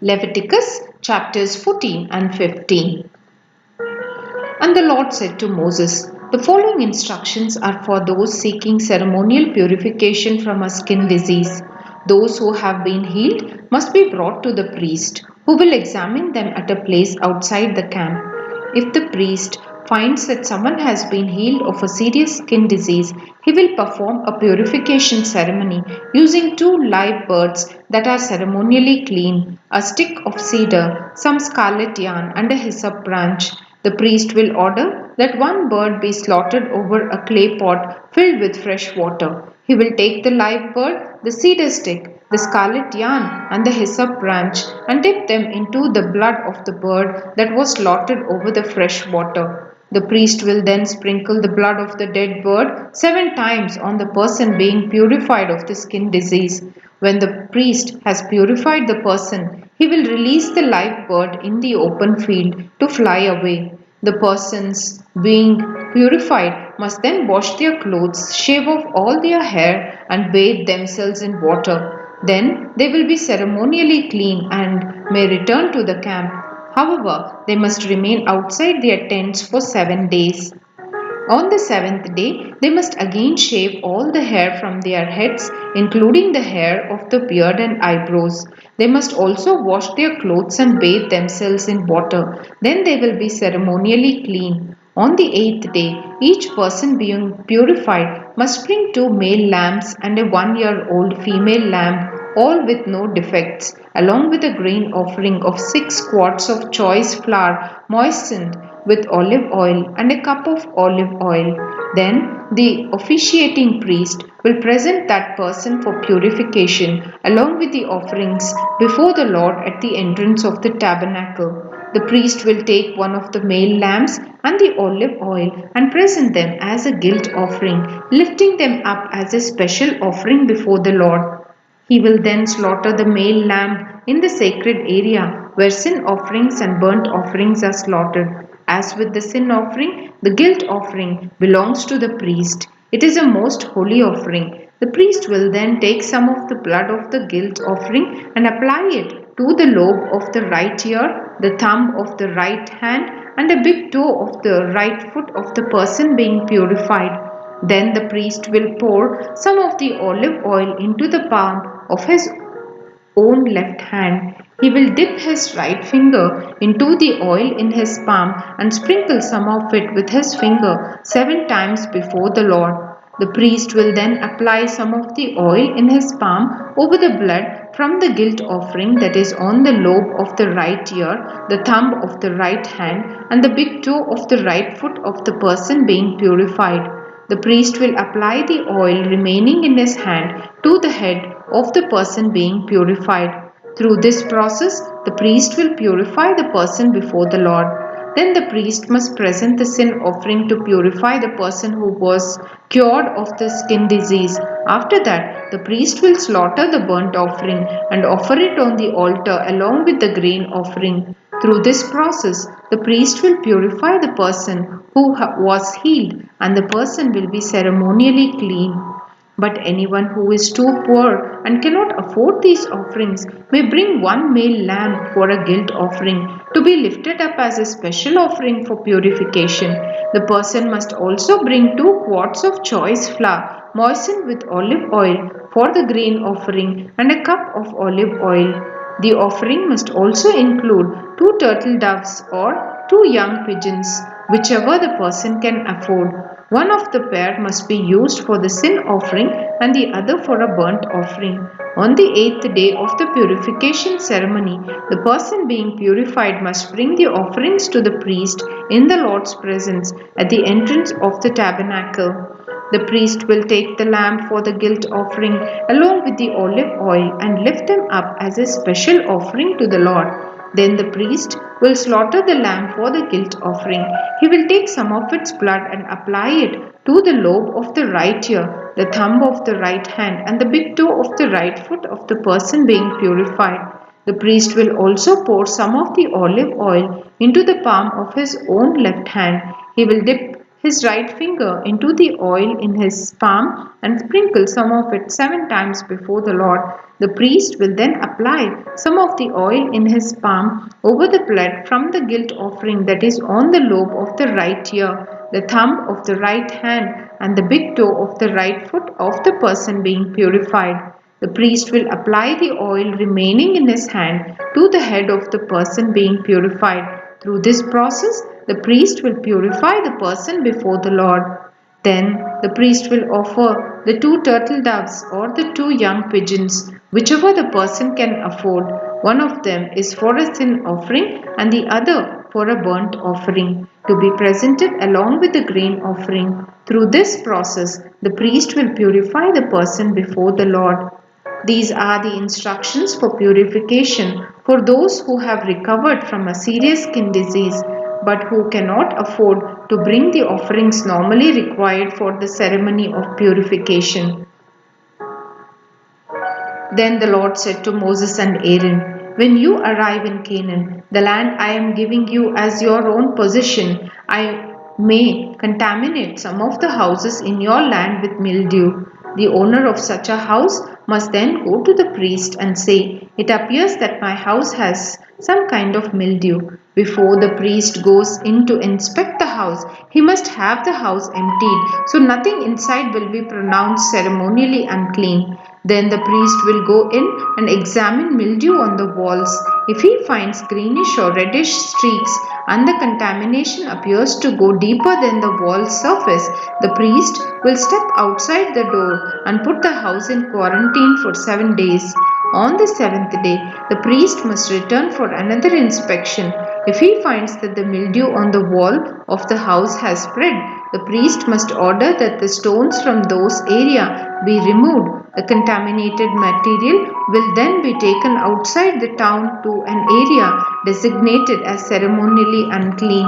Leviticus chapters 14 and 15. And the Lord said to Moses, "The following instructions are for those seeking ceremonial purification from a skin disease. Those who have been healed must be brought to the priest, who will examine them at a place outside the camp. If the priest finds that someone has been healed of a serious skin disease, he will perform a purification ceremony using 2 live birds that are ceremonially clean, a stick of cedar, some scarlet yarn, and a hyssop branch. The priest will order that one bird be slaughtered over a clay pot filled with fresh water. He will take the live bird, the cedar stick, the scarlet yarn, and the hyssop branch and dip them into the blood of the bird that was slaughtered over the fresh water. The priest will then sprinkle the blood of the dead bird 7 times on the person being purified of the skin disease. When the priest has purified the person, he will release the live bird in the open field to fly away. The persons being purified must then wash their clothes, shave off all their hair, and bathe themselves in water. Then they will be ceremonially clean and may return to the camp. However, they must remain outside their tents for 7 days. On the seventh day, they must again shave all the hair from their heads, including the hair of the beard and eyebrows. They must also wash their clothes and bathe themselves in water. Then they will be ceremonially clean. On the 8th day, each person being purified must bring 2 male lambs and a 1-year-old female lamb, all with no defects, along with a grain offering of 6 quarts of choice flour moistened with olive oil and a cup of olive oil. Then the officiating priest will present that person for purification along with the offerings before the Lord at the entrance of the tabernacle. The priest will take one of the male lambs and the olive oil and present them as a guilt offering, lifting them up as a special offering before the Lord. He will then slaughter the male lamb in the sacred area where sin offerings and burnt offerings are slaughtered. As with the sin offering, the guilt offering belongs to the priest. It is a most holy offering. The priest will then take some of the blood of the guilt offering and apply it to the lobe of the right ear, the thumb of the right hand, and a big toe of the right foot of the person being purified. Then the priest will pour some of the olive oil into the palm of his own left hand. He will dip his right finger into the oil in his palm and sprinkle some of it with his finger 7 times before the Lord. The priest will then apply some of the oil in his palm over the blood from the guilt offering that is on the lobe of the right ear, the thumb of the right hand, and the big toe of the right foot of the person being purified. The priest will apply the oil remaining in his hand to the head of the person being purified. Through this process, the priest will purify the person before the Lord. Then the priest must present the sin offering to purify the person who was cured of the skin disease. After that, the priest will slaughter the burnt offering and offer it on the altar along with the grain offering. Through this process, the priest will purify the person who was healed, and the person will be ceremonially clean. But anyone who is too poor and cannot afford these offerings may bring 1 male lamb for a guilt offering to be lifted up as a special offering for purification. The person must also bring 2 quarts of choice flour moistened with olive oil for the grain offering and a cup of olive oil. The offering must also include 2 turtle doves or 2 young pigeons, whichever the person can afford. One of the pair must be used for the sin offering and the other for a burnt offering. On the 8th day of the purification ceremony, the person being purified must bring the offerings to the priest in the Lord's presence at the entrance of the tabernacle. The priest will take the lamb for the guilt offering along with the olive oil and lift them up as a special offering to the Lord. Then the priest will slaughter the lamb for the guilt offering. He will take some of its blood and apply it to the lobe of the right ear, the thumb of the right hand, and the big toe of the right foot of the person being purified. The priest will also pour some of the olive oil into the palm of his own left hand. He will dip his right finger into the oil in his palm and sprinkle some of it 7 times before the Lord. The priest will then apply some of the oil in his palm over the blood from the guilt offering that is on the lobe of the right ear, the thumb of the right hand, and the big toe of the right foot of the person being purified. The priest will apply the oil remaining in his hand to the head of the person being purified. Through this process, the priest will purify the person before the Lord. Then the priest will offer the 2 turtle doves or the 2 young pigeons, whichever the person can afford. One of them is for a sin offering and the other for a burnt offering, to be presented along with the grain offering. Through this process, the priest will purify the person before the Lord. These are the instructions for purification for those who have recovered from a serious skin disease but who cannot afford to bring the offerings normally required for the ceremony of purification. Then the Lord said to Moses and Aaron, "When you arrive in Canaan, the land I am giving you as your own possession, I may contaminate some of the houses in your land with mildew. The owner of such a house must then go to the priest and say, 'It appears that my house has some kind of mildew.' Before the priest goes in to inspect the house, he must have the house emptied, so nothing inside will be pronounced ceremonially unclean. Then the priest will go in and examine mildew on the walls. If he finds greenish or reddish streaks and the contamination appears to go deeper than the wall surface, the priest will step outside the door and put the house in quarantine for 7 days. On the 7th day, the priest must return for another inspection. If he finds that the mildew on the wall of the house has spread, the priest must order that the stones from those areas be removed. The contaminated material will then be taken outside the town to an area designated as ceremonially unclean.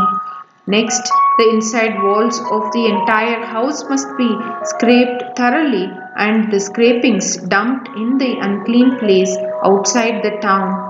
Next, the inside walls of the entire house must be scraped thoroughly and the scrapings dumped in the unclean place outside the town.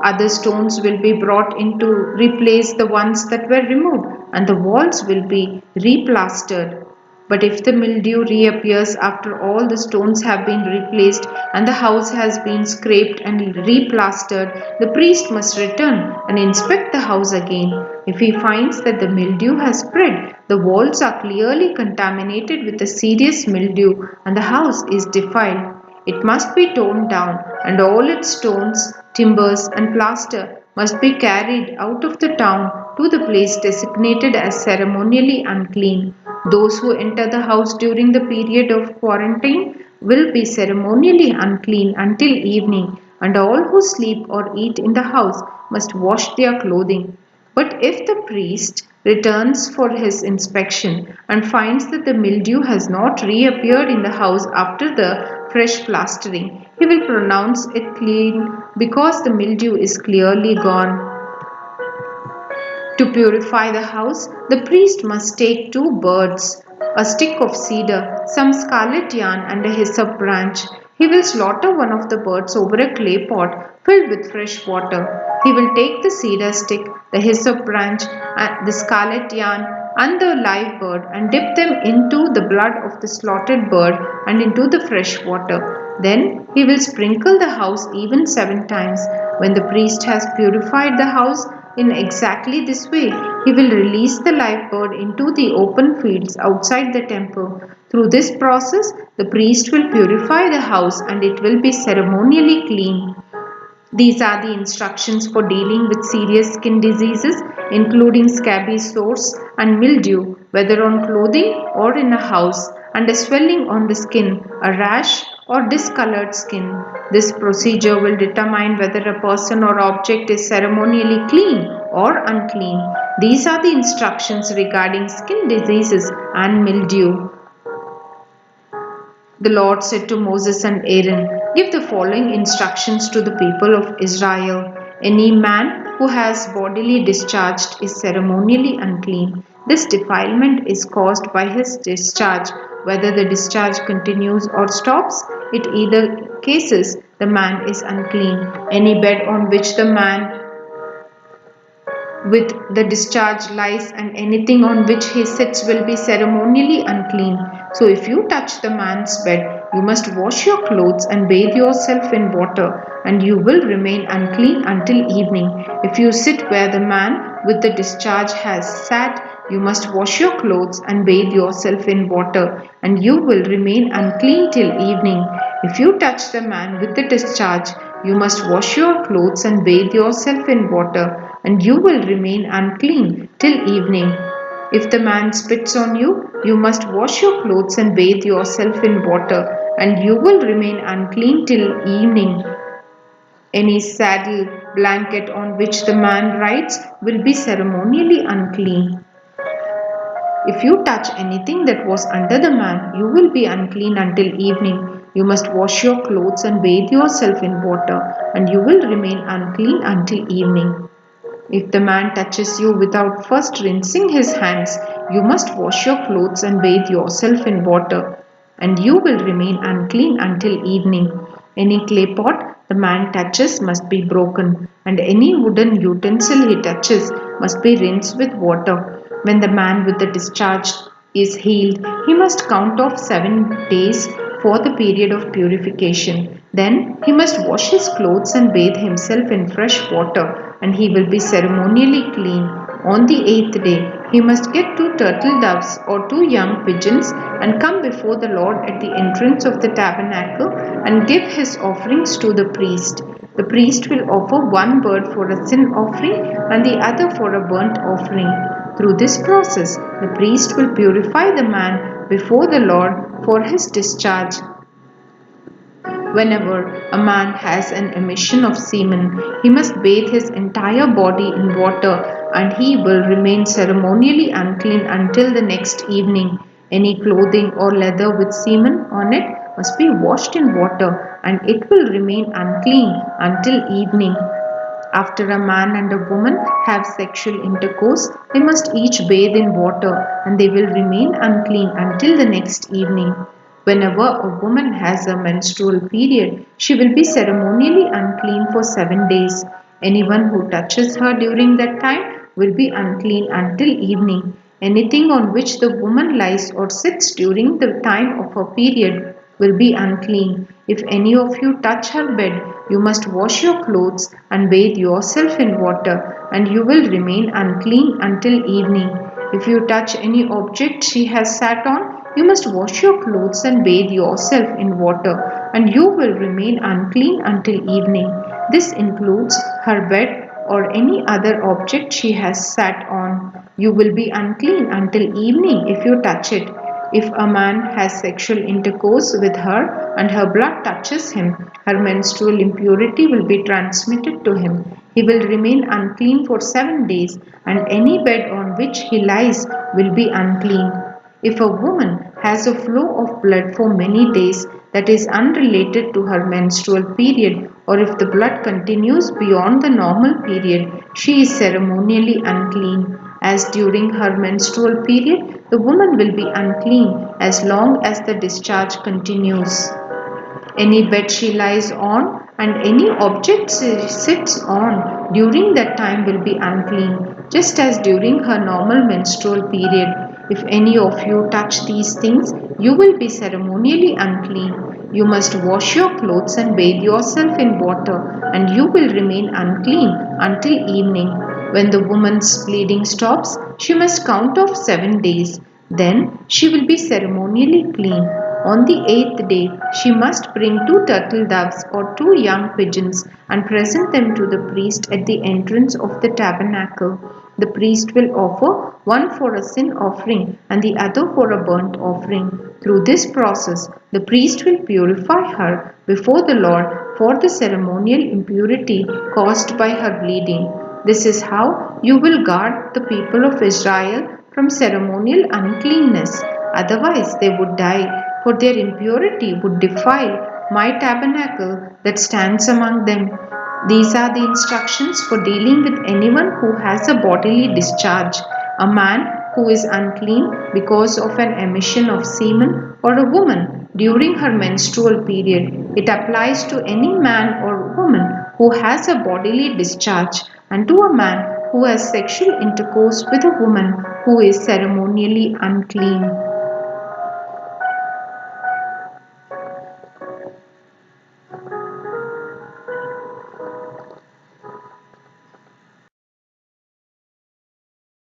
Other stones will be brought in to replace the ones that were removed, and the walls will be replastered. But if the mildew reappears after all the stones have been replaced and the house has been scraped and replastered, the priest must return and inspect the house again. If he finds that the mildew has spread, the walls are clearly contaminated with a serious mildew, and the house is defiled, it must be torn down, and all its stones, timbers, and plaster must be carried out of the town to the place designated as ceremonially unclean. Those who enter the house during the period of quarantine will be ceremonially unclean until evening, and all who sleep or eat in the house must wash their clothing. But if the priest returns for his inspection and finds that the mildew has not reappeared in the house after the fresh plastering, he will pronounce it clean because the mildew is clearly gone. To purify the house, the priest must take 2 birds, a stick of cedar, some scarlet yarn, and a hyssop branch. He will slaughter one of the birds over a clay pot filled with fresh water. He will take the cedar stick, the hyssop branch, the scarlet yarn, and the live bird and dip them into the blood of the slaughtered bird and into the fresh water. Then he will sprinkle the house even 7 times. When the priest has purified the house in exactly this way, he will release the live bird into the open fields outside the temple. Through this process, the priest will purify the house and it will be ceremonially clean. These are the instructions for dealing with serious skin diseases, including scabby sores and mildew, whether on clothing or in a house, and a swelling on the skin, a rash, or discolored skin. This procedure will determine whether a person or object is ceremonially clean or unclean. These are the instructions regarding skin diseases and mildew. The Lord said to Moses and Aaron, "Give the following instructions to the people of Israel. Any man who has bodily discharged is ceremonially unclean. This defilement is caused by his discharge. Whether the discharge continues or stops, in either cases the man is unclean. Any bed on which the man with the discharge lies, and anything on which he sits will be ceremonially unclean. So if you touch the man's bed, you must wash your clothes and bathe yourself in water, and you will remain unclean until evening. If you sit where the man with the discharge has sat, you must wash your clothes and bathe yourself in water, and you will remain unclean till evening. If you touch the man with the discharge, you must wash your clothes and bathe yourself in water, and you will remain unclean till evening. If the man spits on you, you must wash your clothes and bathe yourself in water, and you will remain unclean till evening. Any saddle, blanket on which the man rides will be ceremonially unclean. If you touch anything that was under the man, you will be unclean until evening. You must wash your clothes and bathe yourself in water, and you will remain unclean until evening. If the man touches you without first rinsing his hands, you must wash your clothes and bathe yourself in water, and you will remain unclean until evening. Any clay pot the man touches must be broken, and any wooden utensil he touches must be rinsed with water. When the man with the discharge is healed, he must count off 7 days for the period of purification. Then he must wash his clothes and bathe himself in fresh water, and he will be ceremonially clean. On the 8th day, he must get 2 turtle doves or 2 young pigeons and come before the Lord at the entrance of the tabernacle and give his offerings to the priest. The priest will offer one bird for a sin offering and the other for a burnt offering. Through this process, the priest will purify the man before the Lord for his discharge. Whenever a man has an emission of semen, he must bathe his entire body in water, and he will remain ceremonially unclean until the next evening. Any clothing or leather with semen on it must be washed in water, and it will remain unclean until evening. After a man and a woman have sexual intercourse, they must each bathe in water, and they will remain unclean until the next evening. Whenever a woman has a menstrual period, she will be ceremonially unclean for 7 days. Anyone who touches her during that time will be unclean until evening. Anything on which the woman lies or sits during the time of her period will be unclean. If any of you touch her bed, you must wash your clothes and bathe yourself in water, and you will remain unclean until evening. If you touch any object she has sat on, you must wash your clothes and bathe yourself in water, and you will remain unclean until evening. This includes her bed or any other object she has sat on. You will be unclean until evening if you touch it. If a man has sexual intercourse with her and her blood touches him, her menstrual impurity will be transmitted to him. He will remain unclean for 7 days, and any bed on which he lies will be unclean. If a woman has a flow of blood for many days that is unrelated to her menstrual period, or if the blood continues beyond the normal period, she is ceremonially unclean. As during her menstrual period, the woman will be unclean as long as the discharge continues. Any bed she lies on and any object she sits on during that time will be unclean, just as during her normal menstrual period. If any of you touch these things, you will be ceremonially unclean. You must wash your clothes and bathe yourself in water, and you will remain unclean until evening. When the woman's bleeding stops, she must count off 7 days. Then she will be ceremonially clean. On the 8th day, she must bring 2 turtle doves or 2 young pigeons and present them to the priest at the entrance of the tabernacle. The priest will offer one for a sin offering and the other for a burnt offering. Through this process, the priest will purify her before the Lord for the ceremonial impurity caused by her bleeding. This is how you will guard the people of Israel from ceremonial uncleanness. Otherwise, they would die, for their impurity would defile my tabernacle that stands among them. These are the instructions for dealing with anyone who has a bodily discharge, a man who is unclean because of an emission of semen, or a woman during her menstrual period. It applies to any man or woman who has a bodily discharge, and to a man who has sexual intercourse with a woman who is ceremonially unclean.